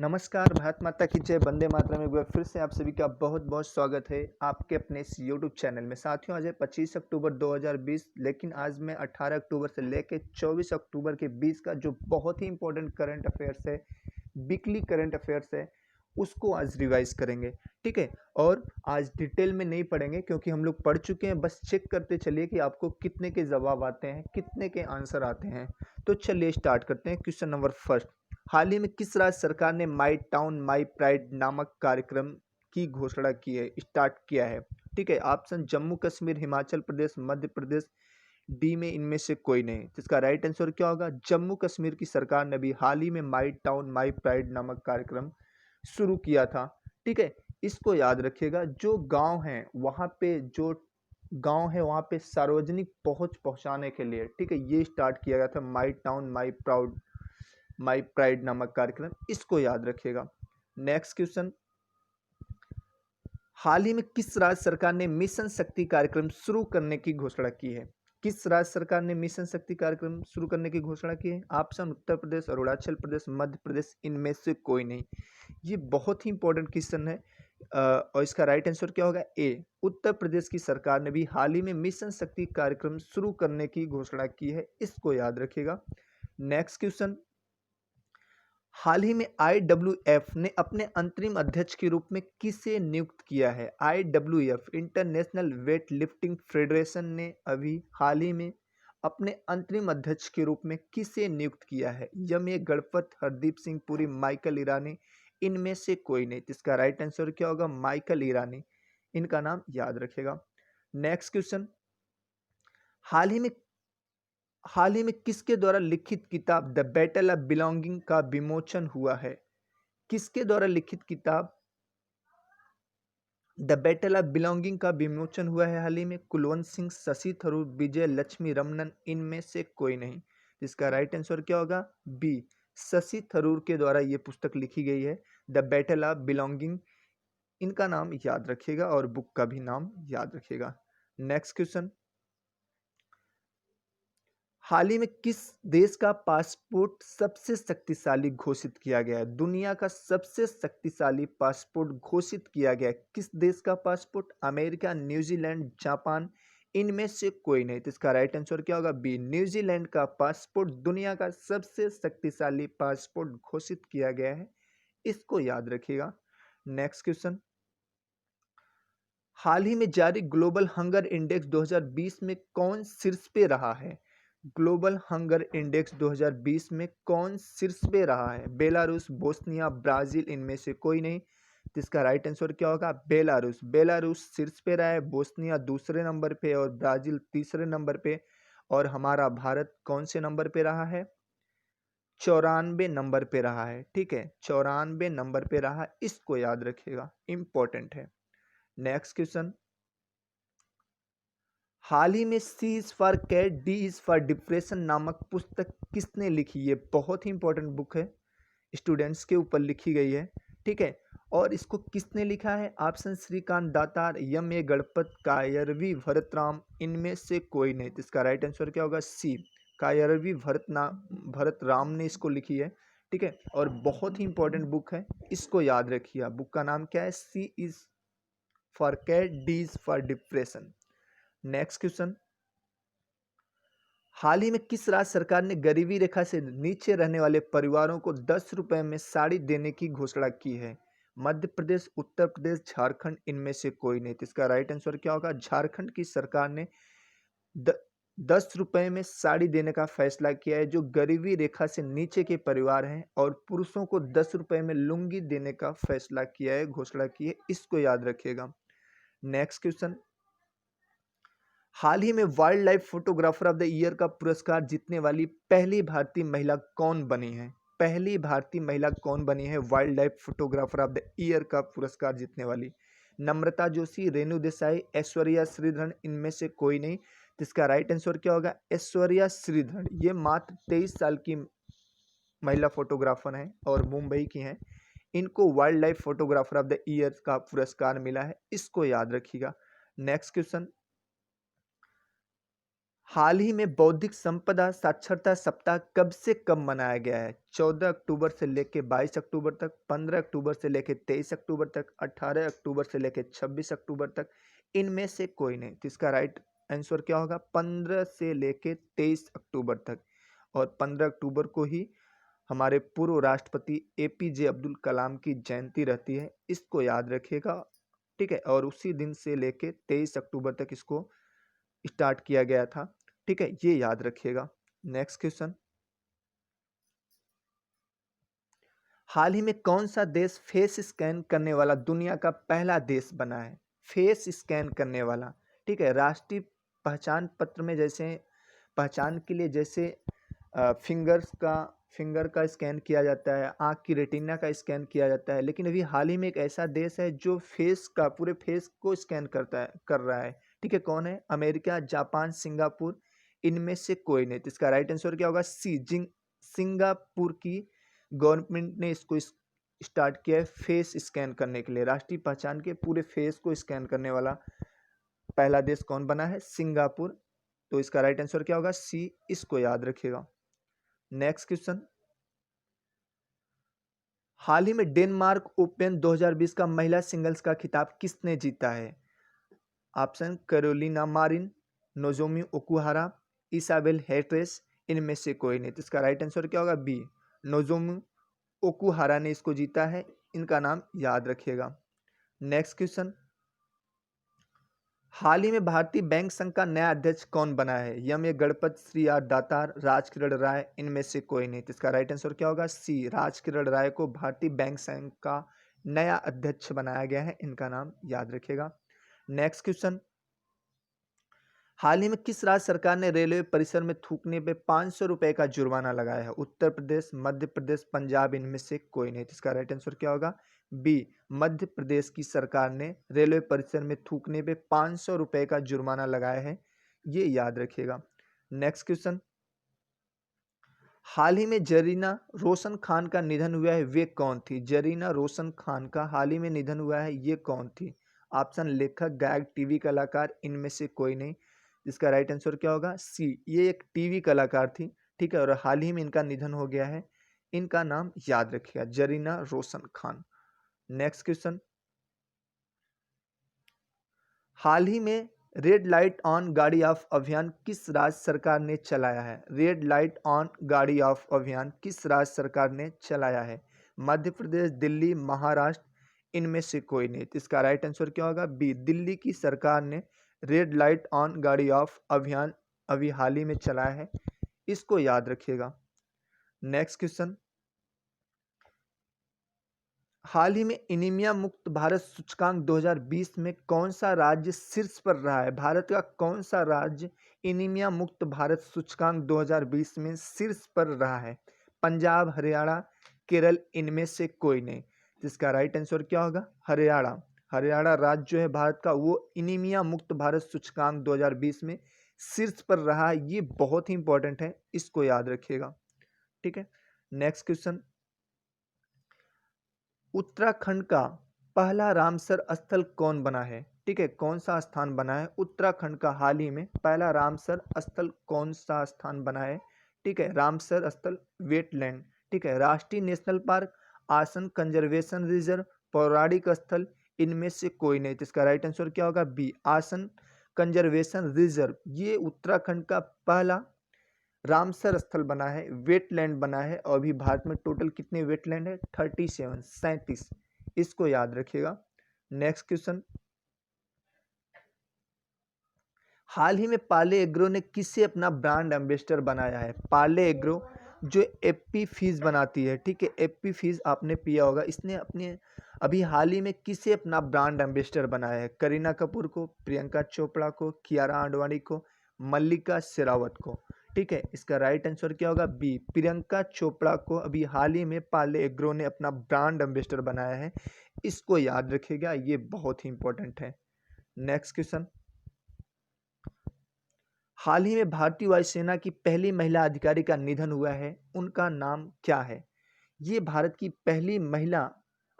नमस्कार, भारत माता की जय, वंदे मातरम। एक बार फिर से आप सभी का बहुत-बहुत स्वागत है आपके अपने इस यूट्यूब चैनल में। साथियों, आज है 25 अक्टूबर 2020, लेकिन आज मैं 18 अक्टूबर से लेके 24 अक्टूबर के बीच का जो बहुत ही इंपॉर्टेंट करंट अफेयर्स है, वीकली करंट अफेयर्स है, उसको आज रिवाइज करेंगे। ठीक है, और आज डिटेल में नहीं पढ़ेंगे क्योंकि हम लोग पढ़ चुके हैं। बस चेक करते चलिए कि आपको कितने के जवाब आते हैं, कितने के आंसर आते हैं। तो चलिए स्टार्ट करते हैं। क्वेश्चन नंबर फर्स्ट, हाल ही में किस राज्य सरकार ने माई टाउन माई प्राइड नामक कार्यक्रम की घोषणा की है, स्टार्ट किया है? ठीक है, ऑप्शन जम्मू कश्मीर, हिमाचल प्रदेश, मध्य प्रदेश, डी में इनमें से कोई नहीं। तो इसका राइट आंसर क्या होगा? जम्मू कश्मीर की सरकार ने भी हाल ही में माई टाउन माई प्राइड नामक कार्यक्रम शुरू किया था। ठीक है, इसको याद रखिएगा। जो गांव हैं वहां पे जो गांव है वहां पे सार्वजनिक पहुंच पहुंचाने के लिए, ठीक है, ये स्टार्ट किया गया था माई टाउन माई प्राइड नामक कार्यक्रम। इसको याद रखिएगा। नेक्स्ट क्वेश्चन, हाल ही में किस राज्य सरकार ने मिशन शक्ति कार्यक्रम शुरू करने की घोषणा की है? किस राज्य सरकार ने मिशन शक्ति कार्यक्रम शुरू करने की घोषणा की है? ऑप्शन उत्तर प्रदेश, अरुणाचल प्रदेश, मध्य प्रदेश, इनमें से कोई नहीं। ये बहुत ही इंपॉर्टेंट क्वेश्चन है। और इसका राइट आंसर क्या होगा? ए, उत्तर प्रदेश की सरकार ने भी हाल ही में मिशन शक्ति कार्यक्रम शुरू करने की घोषणा की है। इसको याद रखिएगा। नेक्स्ट क्वेश्चन, हाल ही में आईडब्ल्यूएफ ने अपने अंतरिम अध्यक्ष के रूप में किसे नियुक्त किया है? IWF, international weight lifting federation ने अभी हाल ही में अपने अंतरिम अध्यक्ष के रूप में किसे नियुक्त किया है? यमे गणपत, हरदीप सिंह पुरी, माइकल ईरानी, इनमें से कोई नहीं। तो इसका राइट आंसर क्या होगा? माइकल ईरानी, इनका नाम याद रखेगा। नेक्स्ट क्वेश्चन, हाल ही में हाल ही में किसके द्वारा लिखित किताब द बैटल ऑफ बिलोंगिंग का विमोचन हुआ है? किसके द्वारा लिखित किताब द बैटल ऑफ बिलोंगिंग का विमोचन हुआ है हाल ही में? कुलवंत सिंह, शशि थरूर, विजय लक्ष्मी रमनन, इनमें से कोई नहीं। इसका राइट आंसर क्या होगा? बी, शशि थरूर के द्वारा ये पुस्तक लिखी गई है, द बैटल ऑफ बिलोंगिंग। इनका नाम याद रखिएगा और बुक का भी नाम याद रखिएगा। नेक्स्ट क्वेश्चन, हाल ही में किस देश का पासपोर्ट सबसे शक्तिशाली घोषित किया गया है? दुनिया का सबसे शक्तिशाली पासपोर्ट घोषित किया गया है। किस देश का पासपोर्ट? अमेरिका, न्यूजीलैंड, जापान, इनमें से कोई नहीं। तो इसका राइट आंसर क्या होगा? बी, न्यूजीलैंड का पासपोर्ट दुनिया का सबसे शक्तिशाली पासपोर्ट घोषित किया गया है। इसको याद रखिएगा। नेक्स्ट क्वेश्चन, हाल ही में जारी ग्लोबल हंगर इंडेक्स 2020 में कौन शीर्ष पे रहा है? ग्लोबल हंगर इंडेक्स 2020 में कौन शीर्ष पे रहा है? बेलारूस, बोस्निया, ब्राजील, इनमें से कोई नहीं। तो इसका राइट आंसर क्या होगा? बेलारूस। बेलारूस शीर्ष पे रहा है, बोस्निया दूसरे नंबर पे और ब्राजील तीसरे नंबर पे। और हमारा भारत कौन से नंबर पे रहा है? 94 नंबर पे रहा है। ठीक है, 94 नंबर पे रहा। इसको याद रखिएगा, इंपॉर्टेंट है। नेक्स्ट क्वेश्चन, हाल ही में C is for cat, D is for depression नामक पुस्तक किसने लिखी? ये बहुत ही इंपॉर्टेंट बुक है, स्टूडेंट्स के ऊपर लिखी गई है। ठीक है, और इसको किसने लिखा है? ऑप्शन श्रीकांत दातार, यम ए गणपत, कायरवी भरतराम, इनमें से कोई नहीं। तो इसका राइट आंसर क्या होगा? सी, कायरवी भरत राम ने इसको लिखी है। ठीक है, और बहुत ही इंपॉर्टेंट बुक है, इसको याद रखिए। बुक का नाम क्या है? C is for cat, D is for depression. Next question, हाल ही में किस राज्य सरकार ने गरीबी रेखा से नीचे रहने वाले परिवारों को 10 रुपए में साड़ी देने की घोषणा की है? मध्य प्रदेश, उत्तर प्रदेश, झारखंड, इनमें से कोई नहीं। तो इसका राइट आंसर क्या होगा? झारखंड की सरकार ने 10 रुपए में साड़ी देने का फैसला किया है जो गरीबी रेखा से नीचे के परिवार हैं, और पुरुषों को 10 रुपए में लुंगी देने का फैसला किया है, घोषणा की है। इसको याद रखिएगा। नेक्स्ट क्वेश्चन, हाल ही में wild life photographer of the year का पुरस्कार जीतने वाली पहली भारतीय महिला कौन बनी है? पहली भारतीय महिला कौन बनी है wild life photographer of the year का पुरस्कार जीतने वाली? नम्रता जोशी, रेणु देसाई, ऐश्वर्या श्रीधरन, इनमें से कोई नहीं। तो इसका राइट आंसर क्या होगा? ऐश्वर्या श्रीधरन। ये मात्र 23 साल की महिला फोटोग्राफर हैं और मुंबई की हैं। इनको wild life photographer of the year का पुरस्कार मिला है। इसको याद रखिएगा। नेक्स्ट क्वेश्चन, हाल ही में बौद्धिक संपदा साक्षरता सप्ताह कब से कब मनाया गया है? 14 अक्टूबर से लेके 22 अक्टूबर तक, 15 अक्टूबर से लेके 23 अक्टूबर तक, 18 अक्टूबर से लेके 26 अक्टूबर तक, इनमें से कोई नहीं। तो इसका राइट आंसर क्या होगा? 15 से लेके 23 अक्टूबर तक। और 15 अक्टूबर को ही हमारे पूर्व राष्ट्रपति एपीजे अब्दुल कलाम की जयंती रहती है, इसको याद रखिएगा। ठीक है, और उसी दिन से लेके 23 अक्टूबर तक इसको स्टार्ट किया गया था। ठीक है, ये याद रखिएगा। नेक्स्ट क्वेश्चन, हाल ही में कौन सा देश फेस स्कैन करने वाला दुनिया का पहला देश बना है? फेस स्कैन करने वाला। ठीक है, राष्ट्रीय पहचान पत्र में जैसे पहचान के लिए जैसे फिंगर का स्कैन किया जाता है, आँख की रेटिना का स्कैन किया जाता है, लेकिन अभी हाल ही में एक ऐसा देश है जो फेस का पूरे फेस को स्कैन कर रहा है। ठीक है, कौन है? अमेरिका, जापान, सिंगापुर, इनमें से कोई नहीं। तो इसका राइट आंसर क्या होगा? सी, सिंगापुर की गवर्नमेंट ने इसको स्टार्ट किया है फेस स्कैन करने के लिए। राष्ट्रीय पहचान के पूरे फेस को स्कैन करने वाला पहला देश कौन बना है? सिंगापुर। तो इसका राइट आंसर क्या होगा? सी, इसको याद रखिएगा। नेक्स्ट क्वेश्चन, हाल ही में डेनमार्क ओपन 2020 का महिला सिंगल्स का खिताब किसने जीता है? Option: Carolina Marin, Nozomi Okuhara, Isabel Hetress, इनमें से कोई नहीं। तो इसका राइट आंसर क्या होगा? बी, नोजोमी ओकुहारा ने इसको जीता है। इनका नाम याद रखिएगा। नेक्स्ट क्वेश्चन, हाल ही में भारतीय बैंक संघ का नया अध्यक्ष कौन बना है? यम ए गणपत, श्री आर दातार, राजकिरण राय, इनमें से कोई नहीं। तो इसका राइट आंसर क्या होगा? सी, राजकिरण राय को भारतीय बैंक संघ का नया अध्यक्ष बनाया गया है। इनका नाम याद रखिएगा। नेक्स्ट क्वेश्चन, हाल ही में किस राज्य सरकार ने रेलवे परिसर में थूकने पे 500 रुपए का जुर्माना लगाया है? उत्तर प्रदेश, मध्य प्रदेश, पंजाब, इनमें से कोई नहीं। तो इसका राइट आंसर क्या होगा? बी, मध्य प्रदेश की सरकार ने रेलवे परिसर में थूकने पे 500 रुपए का जुर्माना लगाया है, ये याद रखिएगा। नेक्स्ट क्वेश्चन, हाल ही में जरीना रोशन खान का निधन हुआ है, वे कौन थी? जरीना रोशन खान का हाल ही में निधन हुआ है, ये कौन थी? ऑप्शन: लेखक, गायक, टीवी कलाकार, इनमें से कोई नहीं। इसका राइट आंसर क्या होगा? सी, ये एक टीवी कलाकार थी। ठीक है, और हाल ही में इनका निधन हो गया है। इनका नाम याद रखिएगा, जरीना रोशन खान। नेक्स्ट क्वेश्चन, हाल ही में रेड लाइट ऑन गाड़ी ऑफ अभियान किस राज्य सरकार ने चलाया है? रेड लाइट ऑन गाड़ी ऑफ अभियान किस राज्य सरकार ने चलाया है? मध्य प्रदेश, दिल्ली, महाराष्ट्र, इनमें से कोई नहीं। तो इसका राइट आंसर क्या होगा? बी, दिल्ली की सरकार ने रेड लाइट ऑन गाड़ी ऑफ अभियान अभी हाल ही में चलाया है, इसको याद रखिएगा। नेक्स्ट क्वेश्चन, हाल ही में एनीमिया मुक्त भारत सूचकांक 2020 में कौन सा राज्य शीर्ष पर रहा है? भारत का कौन सा राज्य एनीमिया मुक्त भारत सूचकांक 2020 में शीर्ष पर रहा है? पंजाब, हरियाणा, केरल, इनमें से कोई नहीं। जिसका राइट आंसर क्या होगा? हरियाणा। हरियाणा राज्य जो है भारत का, वो एनीमिया मुक्त भारत सूचकांक 2020 में शीर्ष पर रहा है। ये बहुत ही इंपॉर्टेंट है, इसको याद रखिएगा। ठीक है, नेक्स्ट क्वेश्चन, उत्तराखंड का पहला रामसर स्थल कौन बना है? ठीक है, कौन सा स्थान बना है? उत्तराखंड का हाल ही में पहला रामसर स्थल कौन सा स्थान बना है? ठीक है, रामसर स्थल वेटलैंड। ठीक है, राष्ट्रीय नेशनल पार्क, आसन कंजर्वेशन रिजर्व, पौराणिक स्थल, इनमें से कोई नहीं। तो इसका राइट आंसर क्या होगा? बी, आसन कंजर्वेशन रिजर्व। ये उत्तराखंड का पहला रामसर स्थल बना है, वेटलैंड बना है। और अभी भारत में टोटल कितने वेटलैंड है? 37, 37। इसको याद रखिएगा। नेक्स्ट क्वेश्चन, हाल ही में पार्ले एग्रो ने किसे अपना ब्रांड एम्बेसडर बनाया है? पार्ले एग्रो जो एप्पी फिज बनाती है, ठीक है, एप्पी फिज आपने पिया होगा, इसने अपने अभी हाल ही में किसे अपना ब्रांड एम्बेसडर बनाया है? करीना कपूर को, प्रियंका चोपड़ा को, कियारा आडवाणी को, मल्लिका शेरावत को। ठीक है, इसका राइट आंसर क्या होगा? बी, प्रियंका चोपड़ा को अभी हाल ही में पार्ले एग्रो ने अपना ब्रांड एम्बेसडर बनाया है, इसको याद रखिएगा, ये बहुत ही इंपॉर्टेंट है। नेक्स्ट क्वेश्चन, हाल ही में भारतीय वायुसेना की पहली महिला अधिकारी का निधन हुआ है, उनका नाम क्या है? ये भारत की पहली महिला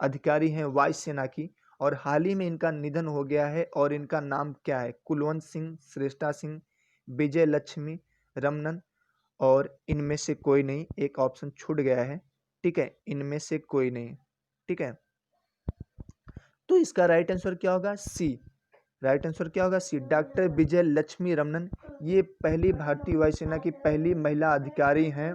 अधिकारी हैं वायुसेना की, और हाल ही में इनका निधन हो गया है। और इनका नाम क्या है? कुलवंत सिंह, श्रेष्ठा सिंह, विजय लक्ष्मी रमनन और इनमें से कोई नहीं, एक ऑप्शन छूट गया है, ठीक है, इनमें से कोई नहीं, ठीक है। तो इसका राइट आंसर क्या होगा? सी। राइट आंसर क्या होगा? सी, डॉक्टर विजय लक्ष्मी रमनन। ये पहली भारतीय वायुसेना की पहली महिला अधिकारी हैं,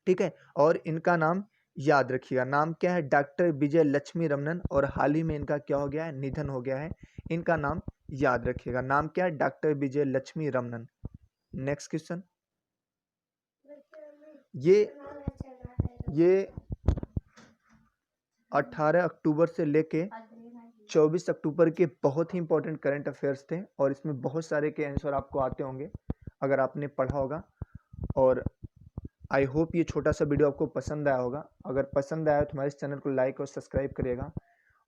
ठीक है। और इनका नाम याद रखिएगा, नाम क्या है? डॉक्टर विजय लक्ष्मी रमनन, और हाल ही में इनका क्या हो गया है? निधन हो गया है। इनका नाम याद रखिएगा, नाम क्या है? डॉक्टर विजय लक्ष्मी रमनन। नेक्स्ट क्वेश्चन, ये 18 अक्टूबर से लेके 24 अक्टूबर के बहुत ही इंपॉर्टेंट करंट अफेयर्स थे, और इसमें बहुत सारे के आंसर आपको आते होंगे अगर आपने पढ़ा होगा। और आई होप ये छोटा सा वीडियो आपको पसंद आया होगा। अगर पसंद आया तो हमारे इस चैनल को लाइक और सब्सक्राइब करिएगा।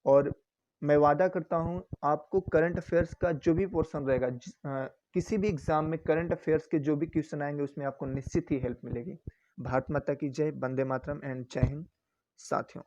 और मैं वादा करता हूँ आपको करंट अफेयर्स का जो भी पोर्शन रहेगा, किसी भी एग्जाम में करंट अफेयर्स के जो भी क्वेश्चन आएंगे उसमें आपको निश्चित ही हेल्प मिलेगी। भारत माता की जय, वंदे मातरम एंड जय हिंद साथियों।